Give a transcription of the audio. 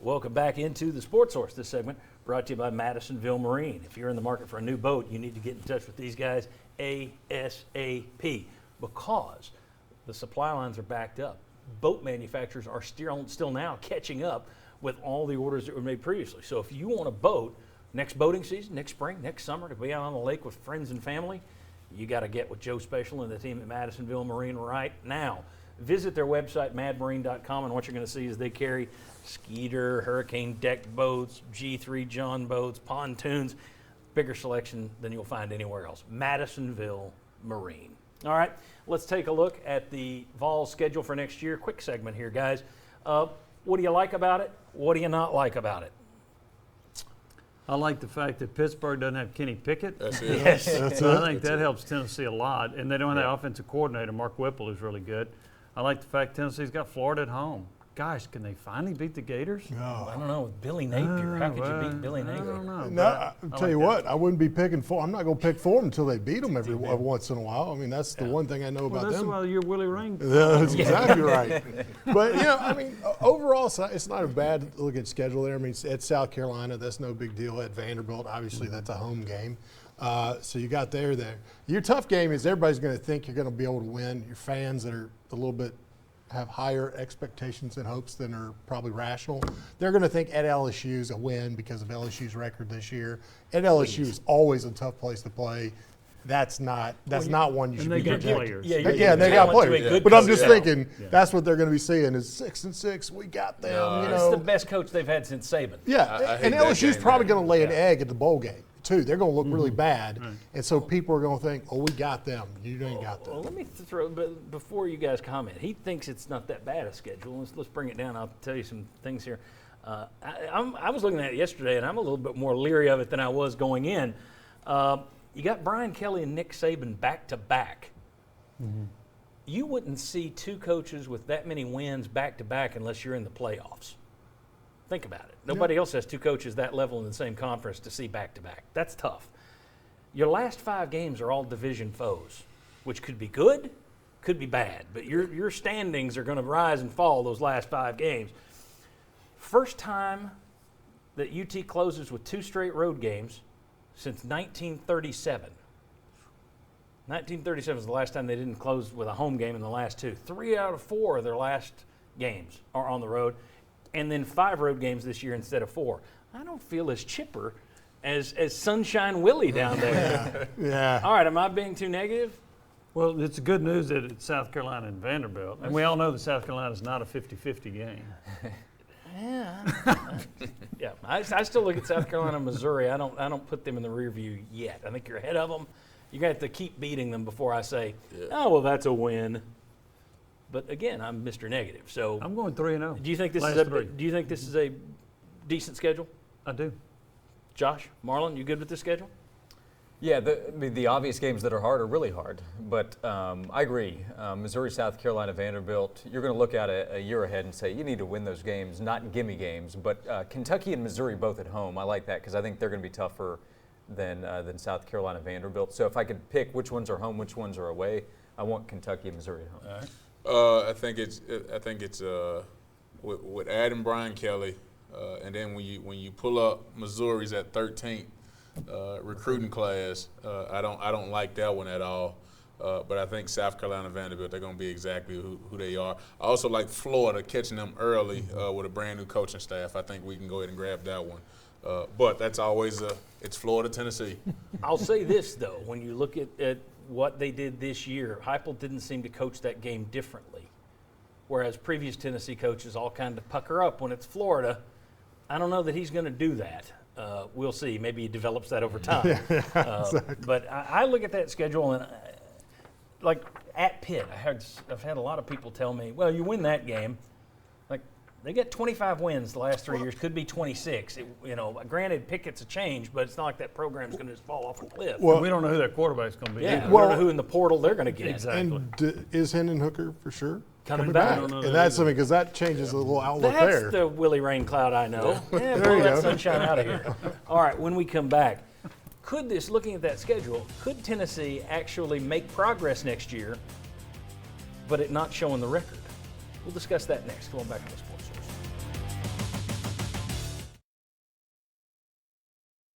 Welcome back into the Sports Source. This segment brought to you by Madisonville Marine. If you're in the market for a new boat, you need to get in touch with these guys ASAP because the supply lines are backed up. Boat manufacturers are still now catching up with all the orders that were made previously. So if you want a boat next boating season, next spring, next summer to be out on the lake with friends and family, you got to get with Joe Special and the team at Madisonville Marine right now. Visit their website, madmarine.com, and what you're going to see is they carry Skeeter, Hurricane deck boats, G3 John boats, pontoons, bigger selection than you'll find anywhere else. Madisonville Marine. All right, let's take a look at the Vols schedule for next year. Quick segment here, guys. What do you like about it? What do you not like about it? I like the fact that Pittsburgh doesn't have Kenny Pickett. That's it. Yes. So I think that helps Tennessee a lot. And they don't have the offensive coordinator, Mark Whipple, who's really good. I like the fact Tennessee's got Florida at home. Gosh, can they finally beat the Gators? I don't know. With Billy Napier, how could you beat Billy Napier? I don't know. No, I'll tell you what, I wouldn't be picking for. I'm not going to pick for them until they beat them every once in a while. I mean, that's the one thing I know about That's them. why you're Willie Rain. That's exactly right. But, I mean, overall, it's not a bad looking schedule there. I mean, at South Carolina, that's no big deal. At Vanderbilt, obviously, that's a home game. So you got there. Your tough game is everybody's going to think you're going to be able to win. Your fans that are a little bit have higher expectations and hopes than are probably rational. They're going to think at LSU is a win because of LSU's record this year. At LSU is always a tough place to play. That's not one you should be got projecting. players. Yeah, they got players. But I'm just thinking that's what they're going to be seeing is 6-6. We got them. It's the best coach they've had since Saban. Yeah, and LSU's probably going to lay an egg at the bowl game too. They're going to look really bad, and so people are going to think, "Oh, we got them. You ain't got them." Well, let me throw. But before you guys comment, he thinks it's not that bad a schedule. Let's bring it down. I'll tell you some things here. I was looking at it yesterday, and I'm a little bit more leery of it than I was going in. You got Brian Kelly and Nick Saban back to back. You wouldn't see two coaches with that many wins back to back unless you're in the playoffs. Think about it. Nobody else has two coaches that level in the same conference to see back to back. That's tough. Your last 5 games are all division foes, which could be good, could be bad, but your standings are going to rise and fall those last 5 games. First time that UT closes with 2 straight road games since 1937. 1937 is the last time they didn't close with a home game in the last 2. 3 out of 4 of their last games are on the road, and then 5 road games this year instead of 4. I don't feel as chipper as Sunshine Willie down there. Yeah. All right, am I being too negative? Well, it's good news that it's South Carolina and Vanderbilt. And we all know that South Carolina is not a 50-50 game. Yeah, I still look at South Carolina and Missouri. I don't put them in the rear view yet. I think you're ahead of them. You're going to have to keep beating them before I say, oh, well, that's a win. But again, I'm Mr. Negative. So I'm going 3-0. Do you think this is a decent schedule? I do. Josh, Marlon, you good with this schedule? Yeah, the obvious games that are hard are really hard. But I agree. Missouri, South Carolina, Vanderbilt, you're going to look at a year ahead and say you need to win those games, not gimme games. But Kentucky and Missouri both at home, I like that because I think they're going to be tougher than South Carolina, Vanderbilt. So if I could pick which ones are home, which ones are away, I want Kentucky and Missouri at home. All right. I think it's with adding Brian Kelly, and then when you pull up Missouri's at 13th recruiting class, I don't like that one at all. But I think South Carolina and Vanderbilt, they're going to be exactly who they are. I also like Florida catching them early with a brand new coaching staff. I think we can go ahead and grab that one. But that's always it's Florida, Tennessee. I'll say this though, when you look at what they did this year, Heupel didn't seem to coach that game differently. Whereas previous Tennessee coaches all kind of pucker up when it's Florida. I don't know that he's going to do that. We'll see. Maybe he develops that over time. Exactly. But I look at that schedule and, like at Pitt, I've had a lot of people tell me, well, you win that game. Like they get 25 wins the last 3 years, could be 26. Granted, Pickett's a change, but it's not like that program's going to just fall off a cliff. Well, we don't know who that quarterback's going to be. Yeah, either. we don't know who in the portal they're going to get. Exactly. And is Hendon Hooker for sure Coming back. I don't know And that that's either. something because that changes a little outlook That's there. the Willie Rain cloud I know. Yeah, There blow you that go. sunshine out of here. All right, when we come back, looking at that schedule, could Tennessee actually make progress next year, but it not showing the record? We'll discuss that next. Come on back to this.